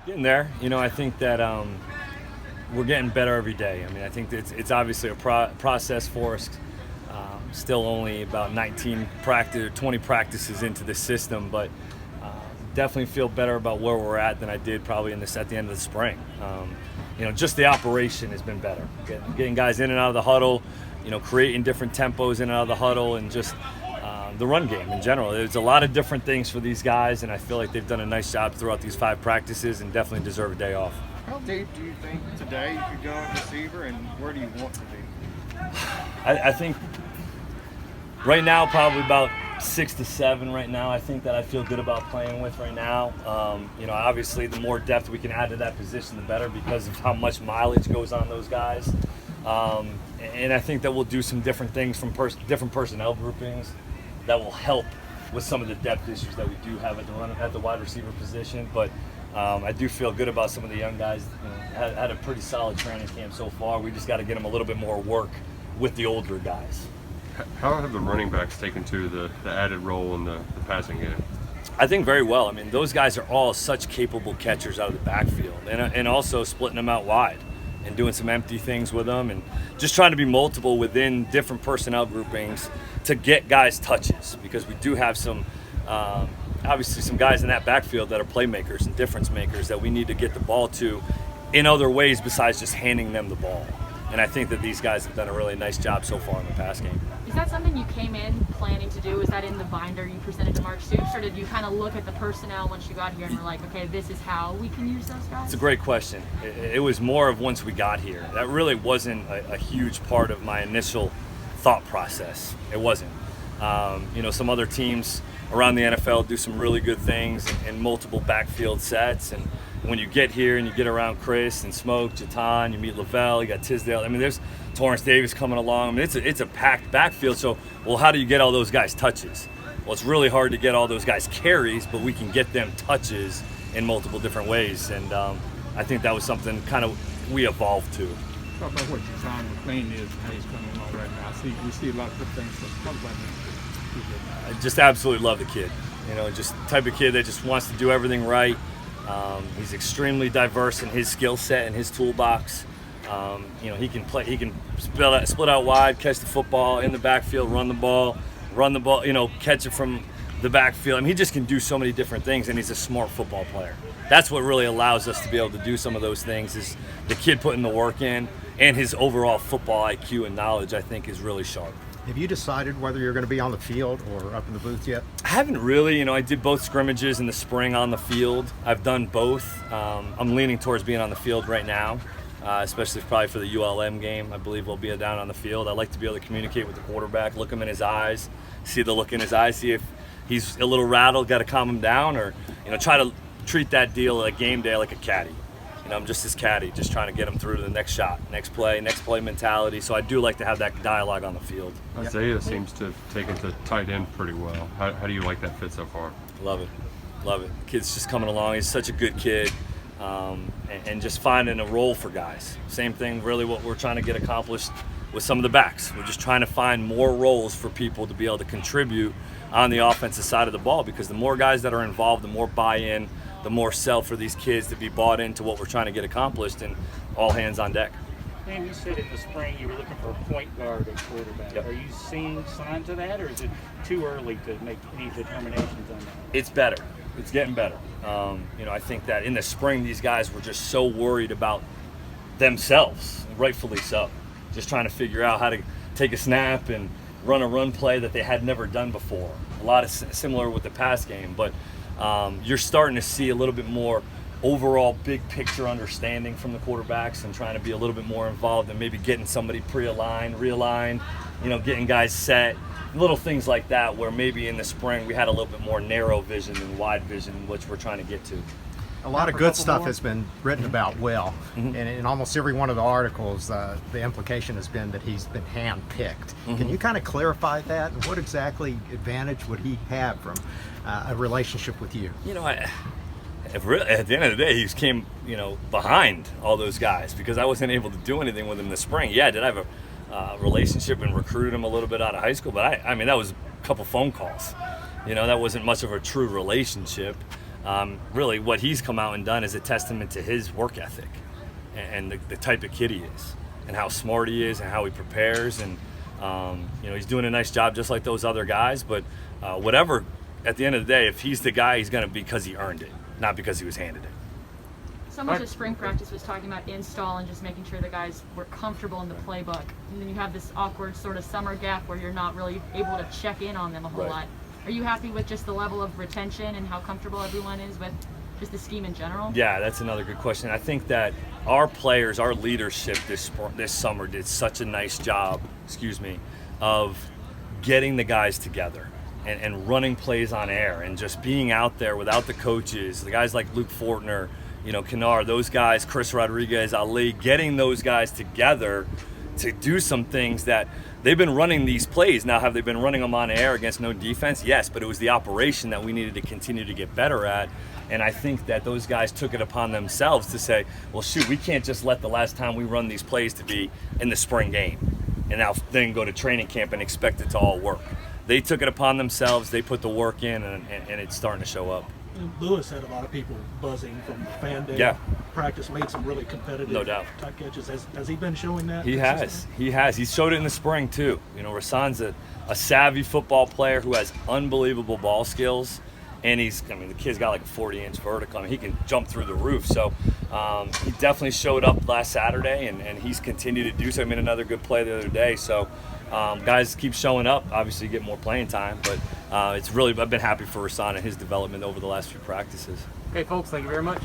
Getting there. I think that we're getting better every day. I mean, I think it's obviously a process for us. Still only about 20 practices into the system, but definitely feel better about where we're at than I did probably at the end of the spring. Just the operation has been better. Getting guys in and out of the huddle, creating different tempos in and out of the huddle, and just the run game in general. There's a lot of different things for these guys, and I feel like they've done a nice job throughout these 5 practices and definitely deserve a day off. How deep do you think today you could go at receiver, and where do you want to be? I think right now probably about 6 to 7 right now. I think that I feel good about playing with right now. Obviously the more depth we can add to that position, the better, because of how much mileage goes on those guys. And I think that we'll do some different things from different personnel groupings that will help with some of the depth issues that we do have at the wide receiver position. But I do feel good about some of the young guys. Had a pretty solid training camp so far. We just got to get them a little bit more work with the older guys. How have the running backs taken to the added role in the passing game? I think very well. I mean, those guys are all such capable catchers out of the backfield, and also splitting them out wide and doing some empty things with them, and just trying to be multiple within different personnel groupings to get guys touches, because we do have some obviously some guys in that backfield that are playmakers and difference makers that we need to get the ball to in other ways besides just handing them the ball. And I think that these guys have done a really nice job so far in the pass game. Is that something you came in planning to do? Is that in the binder you presented to Mark Stoops, or did you kind of look at the personnel once you got here and were like, okay, this is how we can use those guys? It's a great question. It was more of once we got here. That really wasn't a huge part of my initial thought process. It wasn't. Some other teams around the NFL do some really good things in multiple backfield sets, and when you get here and you get around Chris and Smoke, Jatan, you meet Lavelle, you got Tisdale. I mean, there's Torrance Davis coming along. I mean, it's a packed backfield. So, well, how do you get all those guys touches? Well, it's really hard to get all those guys carries, but we can get them touches in multiple different ways. And I think that was something kind of we evolved to. Talk about what Jatan McLean is and how he's coming along right now. We see a lot of good things that come about him. I just absolutely love the kid. Just the type of kid that just wants to do everything right. He's extremely diverse in his skill set and his toolbox. He can play. He can split out wide, catch the football in the backfield, run the ball, catch it from the backfield. I mean, he just can do so many different things, and he's a smart football player. That's what really allows us to be able to do some of those things. Is the kid putting the work in, and his overall football IQ and knowledge, I think, is really sharp. Have you decided whether you're going to be on the field or up in the booth yet? I haven't really. I did both scrimmages in the spring on the field. I've done both. I'm leaning towards being on the field right now, especially probably for the ULM game. I believe we'll be down on the field. I like to be able to communicate with the quarterback, look him in his eyes, see the look in his eyes, see if he's a little rattled, got to calm him down, or try to treat that deal like game day like a caddy. I'm just his caddy, just trying to get him through to the next shot, next play mentality. So I do like to have that dialogue on the field. Isaiah seems to have taken to tight end pretty well. How do you like that fit so far? Love it. The kid's just coming along. He's such a good kid, and just finding a role for guys. Same thing, really, what we're trying to get accomplished with some of the backs. We're just trying to find more roles for people to be able to contribute on the offensive side of the ball, because the more guys that are involved, the more buy-in, the more sell for these kids to be bought into what we're trying to get accomplished, and all hands on deck. Dan, you said in the spring you were looking for a point guard at quarterback. Yep. Are you seeing signs of that, or is it too early to make any determinations on that? It's better. It's getting better. I think that in the spring these guys were just so worried about themselves, rightfully so. Just trying to figure out how to take a snap and run a run play that they had never done before. A lot of similar with the pass game, but you're starting to see a little bit more overall big picture understanding from the quarterbacks, and trying to be a little bit more involved in maybe getting somebody pre-aligned, realigned, getting guys set, little things like that, where maybe in the spring we had a little bit more narrow vision than wide vision, which we're trying to get to. A lot of good stuff has been written about Will, and in almost every one of the articles, the implication has been that he's been hand-picked. Can you kind of clarify that, and what exactly advantage would he have from a relationship with you? At the end of the day, he came, behind all those guys, because I wasn't able to do anything with him this spring. Yeah, did I have a relationship and recruited him a little bit out of high school? But I mean, that was a couple phone calls. That wasn't much of a true relationship. really what he's come out and done is a testament to his work ethic and the type of kid he is and how smart he is and how he prepares. And he's doing a nice job just like those other guys. But whatever, at the end of the day, if he's the guy, he's going to be because he earned it, not because he was handed it. So much of spring practice was talking about install and just making sure the guys were comfortable in the playbook. And then you have this awkward sort of summer gap where you're not really able to check in on them a whole lot. Are you happy with just the level of retention and how comfortable everyone is with just the scheme in general? Yeah, that's another good question. I think that our players, our leadership this summer did such a nice job, of getting the guys together and running plays on air and just being out there without the coaches, the guys like Luke Fortner, Kennard, those guys, Chris Rodriguez, Ali, getting those guys together to do some things that they've been running these plays. Now, have they been running them on air against no defense? Yes, but it was the operation that we needed to continue to get better at. And I think that those guys took it upon themselves to say, well, shoot, we can't just let the last time we run these plays to be in the spring game and now then go to training camp and expect it to all work. They took it upon themselves. They put the work in, and it's starting to show up. Lewis had a lot of people buzzing from fan day. Yeah. Practice made some really competitive No doubt. type catches. Has he been showing that? He has. He showed it in the spring too. Rasan's a savvy football player who has unbelievable ball skills, and the kid's got like a 40-inch vertical. He can jump through the roof. So he definitely showed up last Saturday, and he's continued to do so. Another good play the other day. So guys keep showing up. Obviously, get more playing time, but I've been happy for Rasan and his development over the last few practices. Okay, folks, thank you very much.